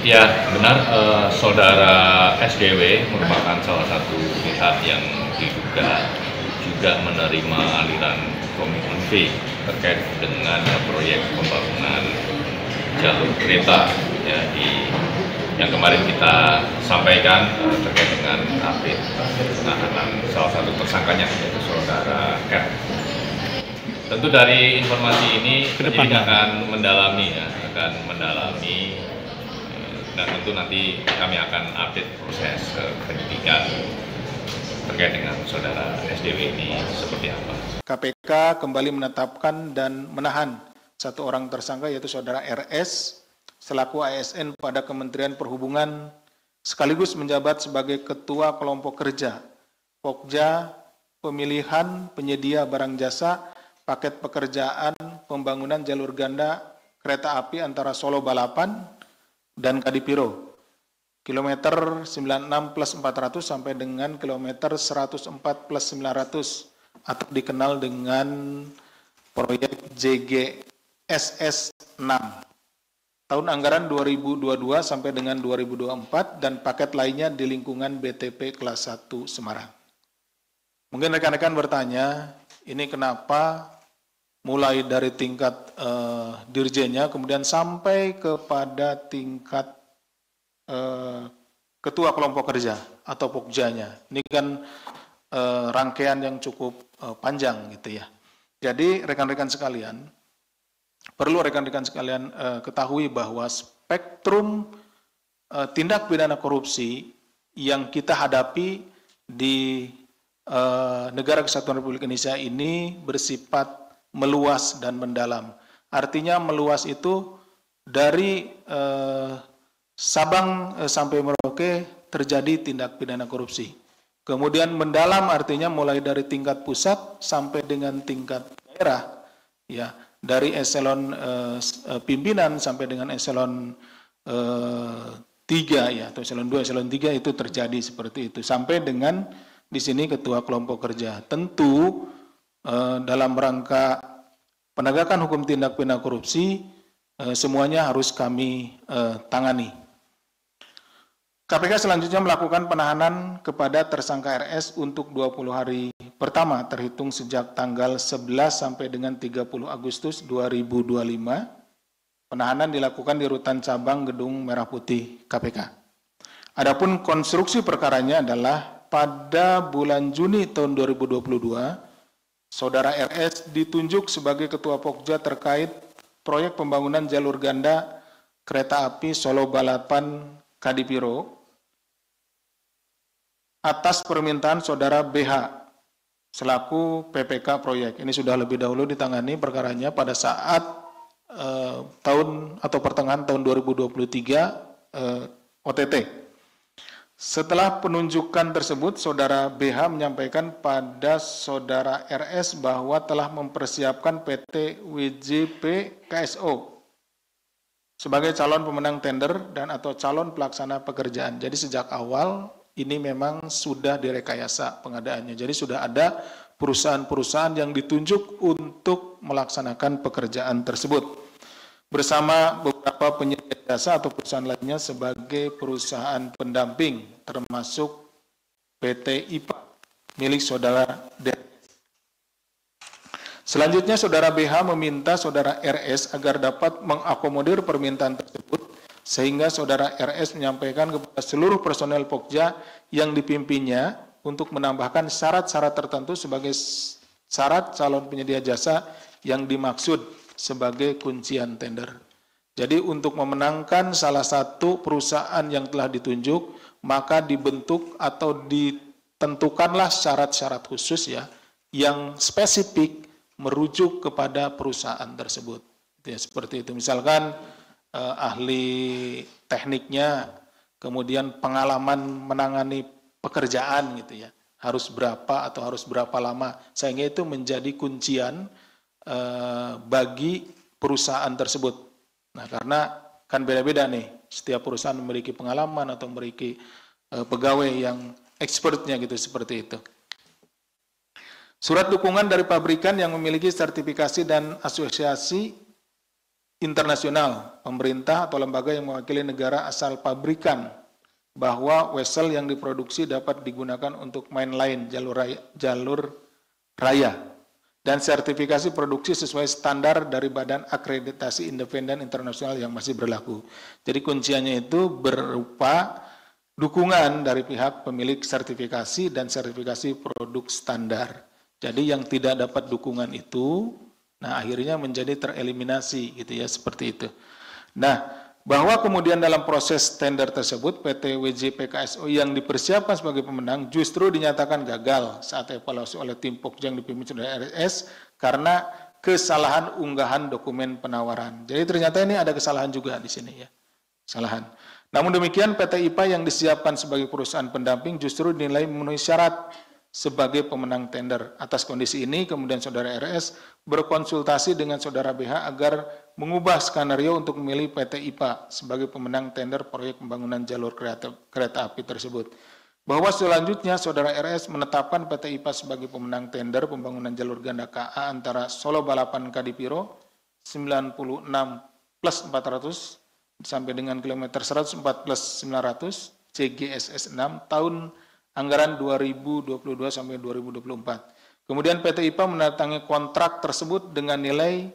Ya, benar, saudara SDW merupakan salah satu pihak yang diduga juga menerima aliran komitmen fee terkait dengan proyek pembangunan jalur kereta ya, yang kemarin kita sampaikan terkait dengan update penahanan salah satu tersangkanya yaitu saudara R. Tentu dari informasi ini penyidik akan mendalami dan tentu nanti kami akan update proses penyidikan terkait dengan saudara SDW ini seperti apa. KPK kembali menetapkan dan menahan satu orang tersangka yaitu saudara RS selaku ASN pada Kementerian Perhubungan sekaligus menjabat sebagai Ketua Kelompok Kerja Pokja Pemilihan Penyedia Barang Jasa Paket Pekerjaan Pembangunan Jalur Ganda Kereta Api antara Solo Balapan dan Kadipiro, kilometer 96 plus 400 sampai dengan kilometer 104 plus 900 atau dikenal dengan proyek JGSS 6. Tahun anggaran 2022 sampai dengan 2024 dan paket lainnya di lingkungan BTP kelas 1 Semarang. Mungkin rekan-rekan bertanya, ini kenapa mulai dari tingkat dirjennya, kemudian sampai kepada tingkat ketua kelompok kerja atau pokjanya. Ini kan rangkaian yang cukup panjang gitu ya. Jadi rekan-rekan sekalian, perlu rekan-rekan sekalian ketahui bahwa spektrum tindak pidana korupsi yang kita hadapi di negara Kesatuan Republik Indonesia ini bersifat meluas dan mendalam. Artinya meluas itu dari Sabang sampai Merauke terjadi tindak pidana korupsi. Kemudian mendalam artinya mulai dari tingkat pusat sampai dengan tingkat daerah, ya, dari eselon pimpinan sampai dengan eselon 3 ya, atau eselon 2, eselon 3 itu terjadi seperti itu sampai dengan di sini ketua kelompok kerja. Tentu dalam rangka penegakan hukum tindak pidana korupsi semuanya harus kami tangani. KPK selanjutnya melakukan penahanan kepada tersangka RS untuk 20 hari pertama terhitung sejak tanggal 11 sampai dengan 30 Agustus 2025. Penahanan dilakukan di Rutan Cabang Gedung Merah Putih KPK. Adapun konstruksi perkaranya adalah pada bulan Juni tahun 2022, Saudara RS ditunjuk sebagai Ketua Pokja terkait proyek pembangunan jalur ganda kereta api Solo Balapan Kadipiro atas permintaan Saudara BH selaku PPK proyek. Ini sudah lebih dahulu ditangani perkaranya pada saat tahun atau pertengahan tahun 2023 OTT. Setelah penunjukan tersebut, Saudara BH menyampaikan pada Saudara RS bahwa telah mempersiapkan PT WJP KSO sebagai calon pemenang tender dan atau calon pelaksana pekerjaan. Jadi sejak awal ini memang sudah direkayasa pengadaannya. Jadi sudah ada perusahaan-perusahaan yang ditunjuk untuk melaksanakan pekerjaan tersebut bersama beberapa penyedia jasa atau perusahaan lainnya sebagai perusahaan pendamping, termasuk PT IPA milik Saudara DRS. Selanjutnya Saudara BH meminta Saudara RS agar dapat mengakomodir permintaan tersebut sehingga Saudara RS menyampaikan kepada seluruh personel Pokja yang dipimpinnya untuk menambahkan syarat-syarat tertentu sebagai syarat calon penyedia jasa yang dimaksud sebagai kuncian tender. Jadi untuk memenangkan salah satu perusahaan yang telah ditunjuk, maka dibentuk atau ditentukanlah syarat-syarat khusus ya, yang spesifik merujuk kepada perusahaan tersebut. Ya, seperti itu. Misalkan ahli tekniknya, kemudian pengalaman menangani pekerjaan gitu ya, harus berapa atau harus berapa lama, sehingga itu menjadi kuncian bagi perusahaan tersebut. Nah, karena kan beda-beda nih, setiap perusahaan memiliki pengalaman atau memiliki pegawai yang expertnya gitu, seperti itu. Surat dukungan dari pabrikan yang memiliki sertifikasi dan asosiasi internasional, pemerintah atau lembaga yang mewakili negara asal pabrikan bahwa wesel yang diproduksi dapat digunakan untuk mainline jalur raya dan sertifikasi produksi sesuai standar dari Badan Akreditasi Independen Internasional yang masih berlaku. Jadi kunciannya itu berupa dukungan dari pihak pemilik sertifikasi dan sertifikasi produk standar. Jadi yang tidak dapat dukungan itu, nah akhirnya menjadi tereliminasi gitu ya, seperti itu. Nah, bahwa kemudian dalam proses tender tersebut PT WJP KSO yang dipersiapkan sebagai pemenang justru dinyatakan gagal saat evaluasi oleh tim Pokja yang dipimpin saudara RS karena kesalahan unggahan dokumen penawaran. Jadi ternyata ini ada kesalahan juga di sini ya, kesalahan. Namun demikian PT IPA yang disiapkan sebagai perusahaan pendamping justru dinilai memenuhi syarat sebagai pemenang tender. Atas kondisi ini, kemudian saudara RS berkonsultasi dengan saudara BH agar mengubah skenario untuk memilih PT IPA sebagai pemenang tender proyek pembangunan jalur kereta api tersebut. Bahwa selanjutnya saudara RS menetapkan PT IPA sebagai pemenang tender pembangunan jalur ganda KA antara Solo Balapan Kadipiro 96 plus 400 sampai dengan kilometer 104 plus 900 CGSS 6 tahun anggaran 2022 sampai 2024. Kemudian PT IPA menandatangani kontrak tersebut dengan nilai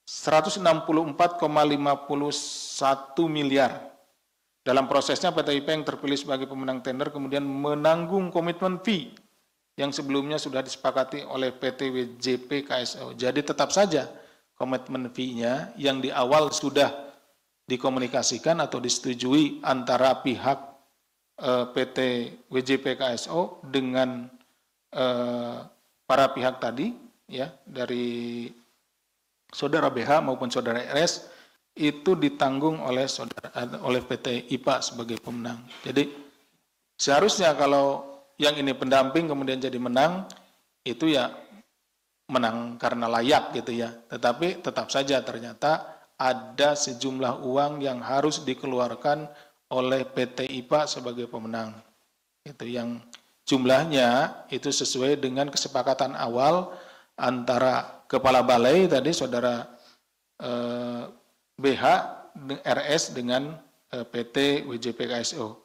164,51 miliar. Dalam prosesnya PT IPA yang terpilih sebagai pemenang tender kemudian menanggung komitmen fee yang sebelumnya sudah disepakati oleh PT WJP KSO. Jadi tetap saja komitmen fee-nya yang di awal sudah dikomunikasikan atau disetujui antara pihak PT WJP KSO dengan para pihak tadi ya, dari saudara BH maupun saudara RS itu ditanggung oleh PT IPA sebagai pemenang. Jadi seharusnya kalau yang ini pendamping kemudian jadi menang, itu ya menang karena layak gitu ya. Tetapi tetap saja ternyata ada sejumlah uang yang harus dikeluarkan oleh PT IPA sebagai pemenang. Itu yang jumlahnya itu sesuai dengan kesepakatan awal antara Kepala Balai tadi saudara BH RS dengan PT WJP KSO.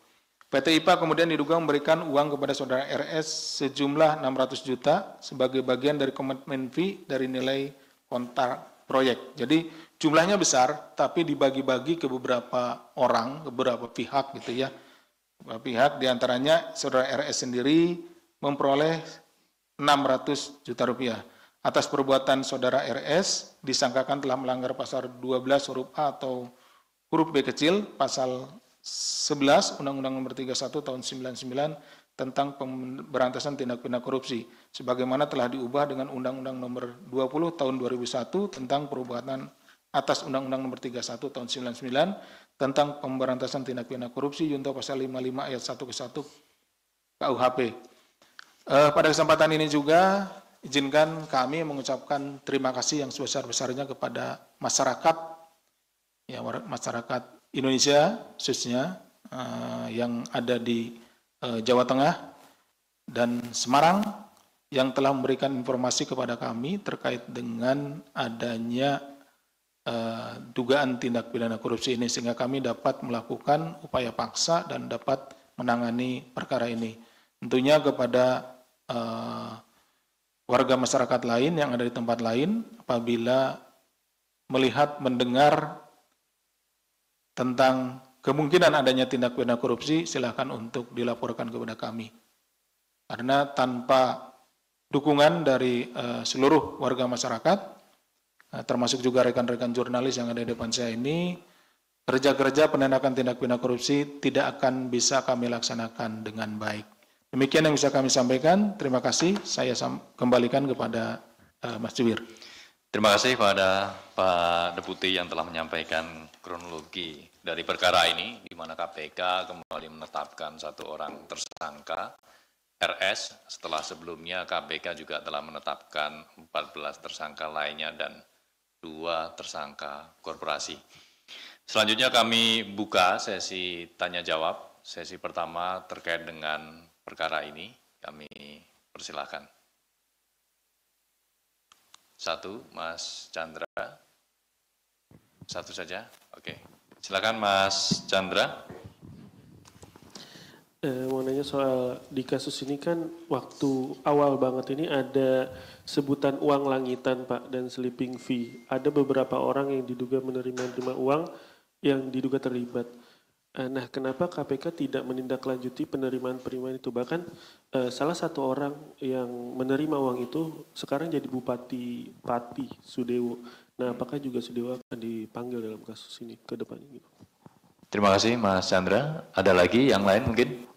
PT IPA kemudian diduga memberikan uang kepada saudara RS sejumlah 600 juta sebagai bagian dari komitmen fee dari nilai kontrak proyek. Jadi jumlahnya besar, tapi dibagi-bagi ke beberapa orang, ke beberapa pihak gitu ya. Beberapa pihak diantaranya saudara RS sendiri memperoleh 600 juta rupiah. Atas perbuatan saudara RS disangkakan telah melanggar pasal 12 huruf A atau huruf B kecil, pasal 11 Undang-Undang Nomor 31 Tahun 99 tentang pemberantasan tindak pidana korupsi, sebagaimana telah diubah dengan Undang-Undang Nomor 20 Tahun 2001 tentang perubahan atas Undang-Undang Nomor 31 Tahun 99 tentang pemberantasan tindak pidana korupsi junto pasal 55 ayat 1 ke 1 KUHP. Pada kesempatan ini juga izinkan kami mengucapkan terima kasih yang sebesar-besarnya kepada masyarakat, ya, masyarakat Indonesia khususnya yang ada di Jawa Tengah dan Semarang yang telah memberikan informasi kepada kami terkait dengan adanya dugaan tindak pidana korupsi ini, sehingga kami dapat melakukan upaya paksa dan dapat menangani perkara ini. Tentunya kepada warga masyarakat lain yang ada di tempat lain, apabila melihat, mendengar tentang kemungkinan adanya tindak pidana korupsi, silakan untuk dilaporkan kepada kami. Karena tanpa dukungan dari seluruh warga masyarakat, termasuk juga rekan-rekan jurnalis yang ada di depan saya ini, kerja-kerja penindakan tindak pidana korupsi tidak akan bisa kami laksanakan dengan baik. Demikian yang bisa kami sampaikan. Terima kasih. Saya kembalikan kepada Mas Juwir. Terima kasih kepada Pak Deputi yang telah menyampaikan kronologi dari perkara ini, di mana KPK kembali menetapkan satu orang tersangka, RS, setelah sebelumnya KPK juga telah menetapkan 14 tersangka lainnya dan 2 tersangka korporasi. Selanjutnya kami buka sesi tanya-jawab. Sesi pertama terkait dengan perkara ini, kami persilahkan. 1, Mas Chandra. Satu saja. Oke. Silakan Mas Chandra. Mau nanya soal di kasus ini kan waktu awal banget ini ada sebutan uang langitan Pak dan sleeping fee. Ada beberapa orang yang diduga menerima uang yang diduga terlibat. Nah, kenapa KPK tidak menindaklanjuti penerimaan itu? Bahkan salah satu orang yang menerima uang itu sekarang jadi Bupati Pati Sudewo. Nah, apakah juga Sudewo akan dipanggil dalam kasus ini ke depannya gitu? Terima kasih Mas Chandra. Ada lagi yang lain mungkin?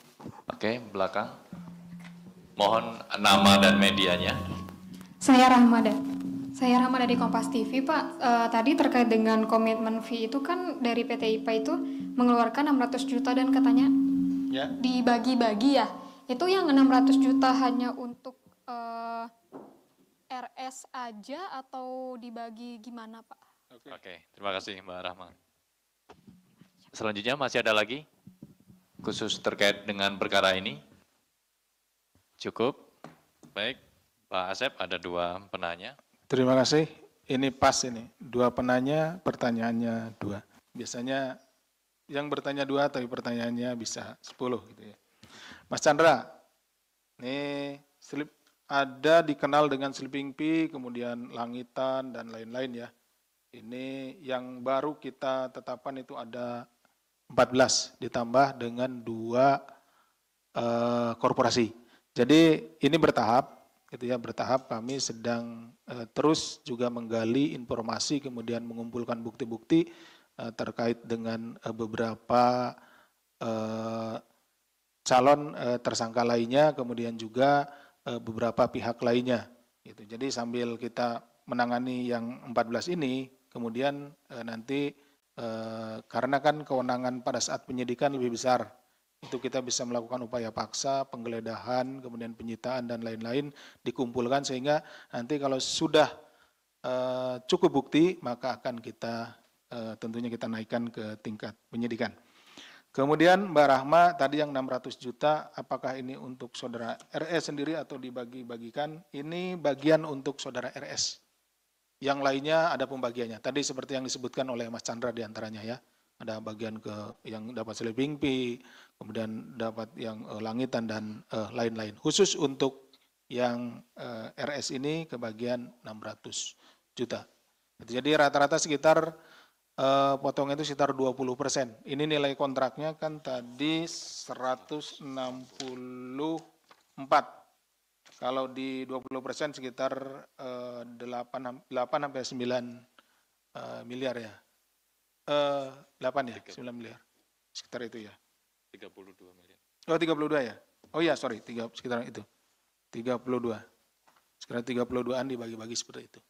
Oke, belakang. Mohon nama dan medianya. Saya Rahmada. Saya Rahmada di Kompas TV, Pak. Tadi terkait dengan komitmen fee itu kan dari PT IPA itu mengeluarkan 600 juta dan katanya dibagi-bagi ya. Itu yang 600 juta hanya untuk RS aja atau dibagi gimana, Pak? Oke, terima kasih Mbak Rahma. Selanjutnya masih ada lagi? Khusus terkait dengan perkara ini? Cukup? Baik, Pak Asep ada 2 penanya. Terima kasih. Ini pas ini. 2 penanya, pertanyaannya 2. Biasanya yang bertanya 2 tapi pertanyaannya bisa 10 gitu ya. Mas Chandra, ini ada dikenal dengan sleeping fee, kemudian langitan dan lain-lain ya. Ini yang baru kita tetapkan itu ada 14 ditambah dengan 2 korporasi. Jadi ini bertahap, gitu ya, bertahap kami sedang terus juga menggali informasi, kemudian mengumpulkan bukti-bukti terkait dengan beberapa calon tersangka lainnya, kemudian juga beberapa pihak lainnya. Gitu. Jadi sambil kita menangani yang 14 ini, kemudian nanti karena kan kewenangan pada saat penyidikan lebih besar, itu kita bisa melakukan upaya paksa, penggeledahan, kemudian penyitaan dan lain-lain dikumpulkan sehingga nanti kalau sudah cukup bukti maka akan kita tentunya kita naikkan ke tingkat penyidikan. Kemudian Mbak Rahma tadi yang 600 juta apakah ini untuk saudara RS sendiri atau dibagi-bagikan? Ini bagian untuk saudara RS. Yang lainnya ada pembagiannya. Tadi seperti yang disebutkan oleh Mas Chandra diantaranya ya. Ada bagian yang dapat sleeping fee, kemudian dapat yang langitan dan lain-lain. Khusus untuk yang RS ini kebagian 600 juta. Jadi rata-rata sekitar potongnya itu sekitar 20%. Ini nilai kontraknya kan tadi 164. Kalau di 20% sekitar 8 sampai 9 miliar ya. 8 ya, 9 miliar. Sekitar itu ya. 32 miliar. Oh 32 ya. Oh iya sorry, sekitar itu. 32. Sekitar 32-an dibagi-bagi seperti itu.